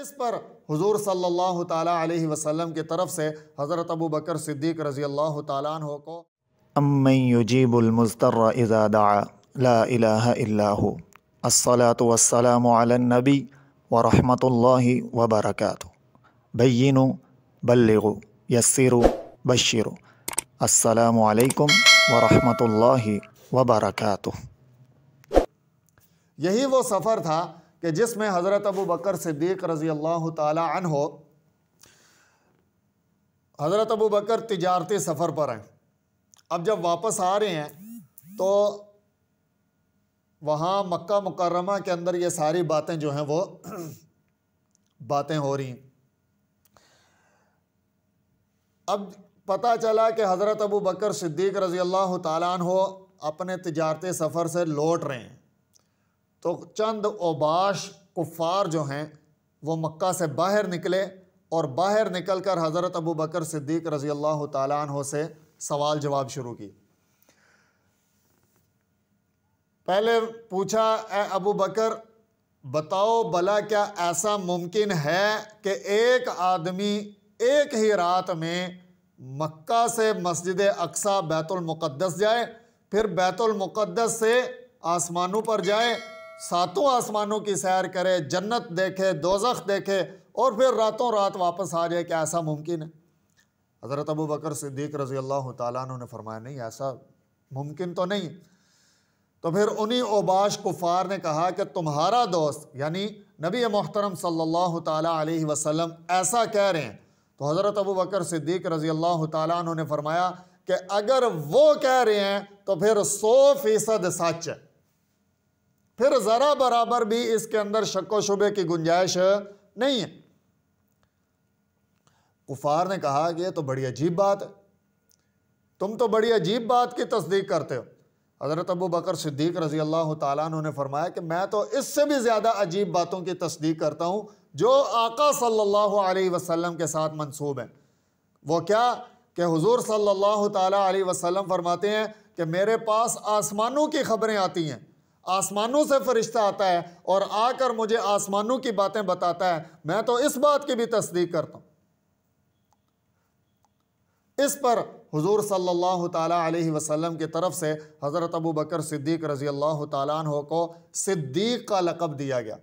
इस पर हुजूर सल्लल्लाहु ताला अलैहि वसल्लम की तरफ से हज़रत अबू बकर सिद्दीक़ रज़ी अल्लाह ताला अन्हु को अम्मन युजीबुल मुज़्तर्र इज़ा दआ ला इलाहा इल्ला हु अस्सलातु वस्सलामु अलन नबी व रहमतुल्लाहि व बरकातुहू बय्यिनु बल्लिगु यस्सिरु बश्शिरु अस्सलामु अलैकुम व रहमतुल्लाहि व बरकातुहू। यही वो सफ़र था कि जिसमें हज़रत अबू बकर सिद्दीक़ रज़ी अल्लाह ताला अन्हु, हज़रत अबू बकर तिजारती सफ़र पर हैं। अब जब वापस आ रहे हैं तो वहाँ मक्का मुकर्रमा के अंदर ये सारी बातें जो हैं वो बातें हो रही हैं। अब पता चला कि हज़रत अबू बकर सिद्दीक़ रज़ी अल्लाह ताला अन्हु अपने तिजारती सफ़र से लौट रहे हैं, तो चंद ओबाश कुफ़ार जो हैं वो मक्का से बाहर निकले और बाहर निकल कर हज़रत अबू बकर सिद्दीक़ रज़ी अल्लाह ताला अन्हु से सवाल जवाब शुरू की। पहले पूछा, ए अबू बकर बताओ भला क्या ऐसा मुमकिन है कि एक आदमी एक ही रात में मक्का से मस्जिद अक्सा बैतुल मुक़द्दस जाए, फिर बैतुल मुक़द्दस से आसमानों पर जाए, सातों आसमानों की सैर करे, जन्नत देखे, दोज़ख देखे और फिर रातों रात वापस आ जाए? क्या ऐसा मुमकिन है? हज़रत अबू बकर सिद्दीक़ रज़ी अल्लाह ताला अन्हु ने फरमाया, नहीं, ऐसा मुमकिन तो नहीं। तो फिर उन्हीं ओबाश कुफ़ार ने कहा कि तुम्हारा दोस्त यानी नबी मोहतरम सल्लल्लाहु ताला अलैहि वसल्लम ऐसा कह रहे हैं। तो हज़रत अबू बकर सिद्दीक़ रज़ी अल्लाह ताला अन्हु ने फरमाया कि अगर वो कह रहे हैं तो फिर 100% सच है, फिर ज़रा बराबर भी इसके अंदर शक व शुबे की गुंजाइश नहीं है। कुफार ने कहा कि ये तो बड़ी अजीब बात है, तुम तो बड़ी अजीब बात की तस्दीक करते हो। हज़रत अबू बकर सिद्दीक़ रज़ी अल्लाह ताला अन्हु ने फरमाया कि मैं तो इससे भी ज़्यादा अजीब बातों की तस्दीक करता हूँ जो आका सल्लल्लाहु अलैहि वसल्लम के साथ मंसूब हैं। वो क्या कि हुजूर सल्लल्लाहु ताला अलैहि वसल्लम फरमाते हैं कि मेरे पास आसमानों की खबरें आती हैं, आसमानों से फरिश्ता आता है और आकर मुझे आसमानों की बातें बताता है, मैं तो इस बात की भी तस्दीक करता हूँ। इस पर हुजूर सल्लल्लाहु ताला अलैहि वसल्लम की तरफ से हज़रत अबू बकर सिद्दीक़ रज़ी अल्लाह ताला अन्हु को सिद्दीक़ का लक़ब दिया गया।